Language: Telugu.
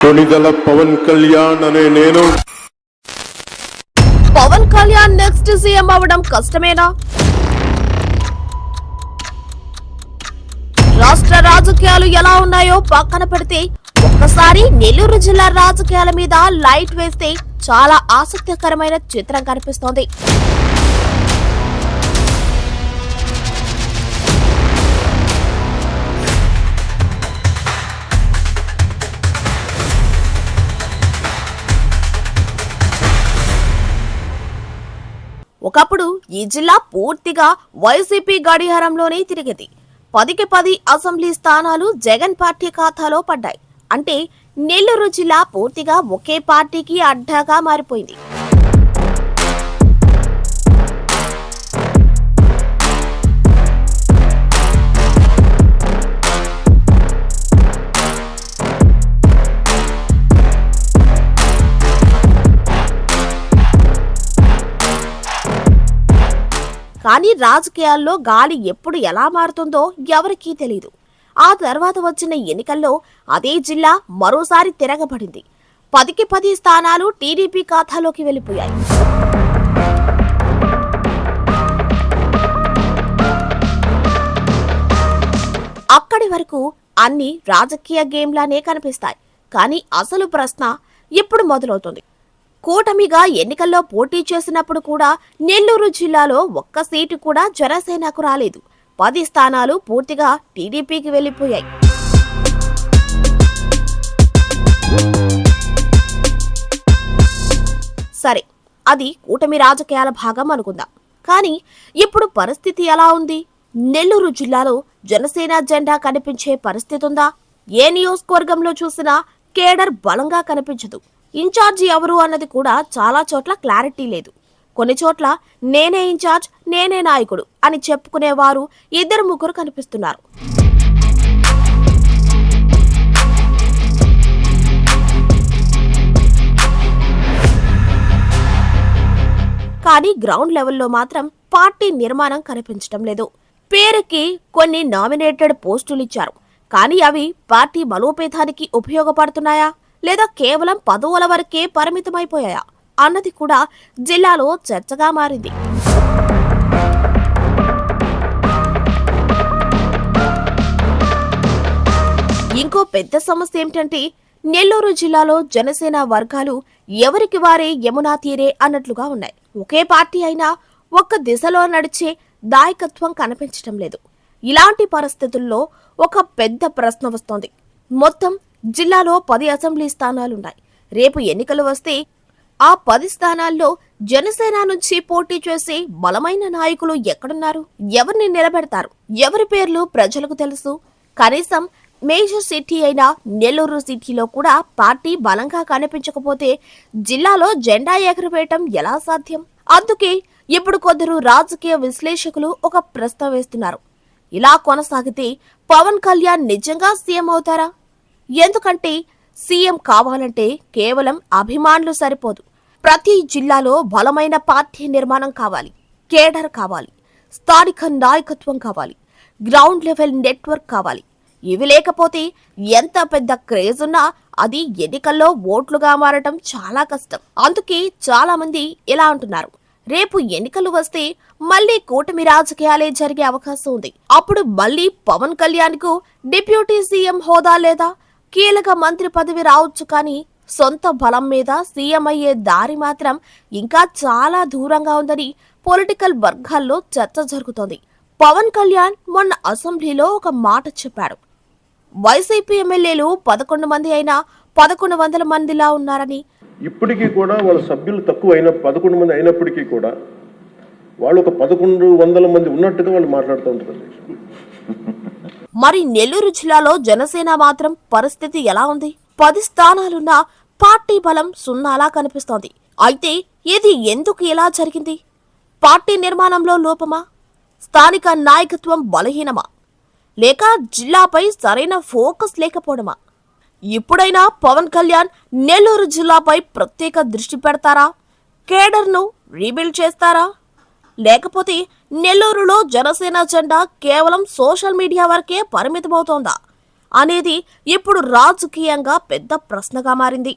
కొణిదెల పవన్ కళ్యాణ్ అనే నేను పవన్ కళ్యాణ్ నెక్స్ట్ సీఎం అవడం కష్టమేనా? రాష్ట్ర రాజకీయాలు ఎలా ఉన్నాయో పక్కన పెడితే ఒక్కసారి నెల్లూరు జిల్లా రాజకీయాల మీద లైట్ వేస్తే చాలా ఆసక్తికరమైన చిత్రం కనిపిస్తోంది. ఒకప్పుడు ఈ జిల్లా పూర్తిగా వైసీపీ గడియారంలోనే తిరిగింది. 10కి 10 అసెంబ్లీ స్థానాలు జగన్ పార్టీ ఖాతాలో పడ్డాయి. అంటే నెల్లూరు జిల్లా పూర్తిగా ఒకే పార్టీకి అడ్డాగా మారిపోయింది. కానీ రాజకీయాల్లో గాలి ఎప్పుడు ఎలా మారుతుందో ఎవరికీ తెలియదు. ఆ తర్వాత వచ్చిన ఎన్నికల్లో అదే జిల్లా మరోసారి తిరగబడింది. 10కి 10 స్థానాలు టీడీపీ ఖాతాలోకి వెళ్లిపోయాయి. అక్కడి వరకు అన్ని రాజకీయ గేమ్లానే కనిపిస్తాయి. కానీ అసలు ప్రశ్న ఇప్పుడు మొదలవుతుంది. కూటమిగా ఎన్నికల్లో పోటీ చేసినప్పుడు కూడా నెల్లూరు జిల్లాలో ఒక్క సీటు కూడా జనసేనకు రాలేదు. 10 స్థానాలు పూర్తిగా టీడీపీకి వెళ్లిపోయాయి. సరే, అది కూటమి రాజకీయాల భాగం అనుకుందాం. కానీ ఇప్పుడు పరిస్థితి ఎలా ఉంది? నెల్లూరు జిల్లాలో జనసేన జెండా కనిపించే పరిస్థితి ఉందా? ఏ నియోజకవర్గంలో చూసినా కేడర్ బలంగా కనిపించదు. ఇన్ఛార్జి ఎవరు అన్నది కూడా చాలా చోట్ల క్లారిటీ లేదు. కొన్ని చోట్ల నేనే ఇన్ఛార్జ్, నేనే నాయకుడు అని చెప్పుకునేవారు 2-3 కనిపిస్తున్నారు. కానీ గ్రౌండ్ లెవెల్లో మాత్రం పార్టీ నిర్మాణం కనిపించడం లేదు. పేరుకి కొన్ని నామినేటెడ్ పోస్టులు ఇచ్చారు. కానీ అవి పార్టీ బలోపేతానికి ఉపయోగపడుతున్నాయా లేదా కేవలం పదవుల వరకే పరిమితమైపోయాయా అన్నది కూడా జిల్లాలో చర్చగా మారింది. ఇంకో పెద్ద సమస్య ఏమిటంటే నెల్లూరు జిల్లాలో జనసేన వర్గాలు ఎవరికి వారే యమునా తీరే అన్నట్లుగా ఉన్నాయి. ఒకే పార్టీ అయినా ఒక్క దిశలో నడిచే దాయకత్వం కనిపించడం లేదు. ఇలాంటి పరిస్థితుల్లో ఒక పెద్ద ప్రశ్న వస్తోంది. మొత్తం జిల్లాలో 10 అసెంబ్లీ స్థానాలున్నాయి. రేపు ఎన్నికలు వస్తే ఆ 10 స్థానాల్లో జనసేన నుంచి పోటీ చేసే బలమైన నాయకులు ఎక్కడున్నారు? ఎవరిని నిలబెడతారు? ఎవరి పేర్లు ప్రజలకు తెలుసు? కనీసం మేజర్ సిటీ అయిన నెల్లూరు సిటీలో కూడా పార్టీ బలంగా కనిపించకపోతే జిల్లాలో జెండా ఎగరవేయటం ఎలా సాధ్యం? అందుకే ఇప్పుడు కొందరు రాజకీయ విశ్లేషకులు ఒక ప్రశ్న వేస్తున్నారు. ఇలా కొనసాగితే పవన్ కళ్యాణ్ నిజంగా సీఎం అవుతారా? ఎందుకంటే సీఎం కావాలంటే కేవలం అభిమానులు సరిపోదు. ప్రతి జిల్లాలో బలమైన పార్టీ నిర్మాణం కావాలి, కేడర్ కావాలి, స్థానిక నాయకత్వం కావాలి, గ్రౌండ్ లెవెల్ నెట్వర్క్ కావాలి. ఇవి లేకపోతే ఎంత పెద్ద క్రేజ్ ఉన్నా అది ఎన్నికల్లో ఓట్లుగా మారటం చాలా కష్టం. అందుకే చాలా మంది ఇలా అంటున్నారు, రేపు ఎన్నికలు వస్తే మళ్లీ కూటమి రాజకీయాలే జరిగే అవకాశం ఉంది. అప్పుడు మళ్లీ పవన్ కళ్యాణ్ కు డిప్యూటీ సీఎం హోదా లేదా కీలక మంత్రి పదవి రావచ్చు. కానీ సొంత బలం మీద సీఎం అయ్యే దారి మాత్రం ఇంకా చాలా దూరంగా ఉందని పొలిటికల్ వర్గాల్లో చర్చ జరుగుతోంది. పవన్ కళ్యాణ్ మొన్న అసెంబ్లీలో ఒక మాట చెప్పాడు. వైసీపీ ఎమ్మెల్యేలు 11 మంది అయినా 1100 మందిలా ఉన్నారని. ఇప్పటికీ కూడా వాళ్ళ సభ్యులు తక్కువ 11 మంది అయినప్పటికీ కూడా వాళ్ళు ఒక 1100 మంది ఉన్నట్టుగా వాళ్ళు మాట్లాడుతూ ఉంటారు. మరి నెల్లూరు జిల్లాలో జనసేన మాత్రం పరిస్థితి ఎలా ఉంది? 10 స్థానాలున్న పార్టీ బలం సున్నాలా కనిపిస్తోంది. అయితే ఇది ఎందుకు ఇలా జరిగింది? పార్టీ నిర్మాణంలో లోపమా? స్థానిక నాయకత్వం బలహీనమా? లేక జిల్లాపై సరైన ఫోకస్ లేకపోవడమా? ఇప్పుడైనా పవన్ కళ్యాణ్ నెల్లూరు జిల్లాపై ప్రత్యేక దృష్టి పెడతారా? కేడర్ను రీబిల్డ్ చేస్తారా? లేకపోతే నెల్లూరులో జనసేన జెండా కేవలం సోషల్ మీడియా వరకే పరిమితమవుతోందా అనేది ఇప్పుడు రాజకీయంగా పెద్ద ప్రశ్నగా మారింది.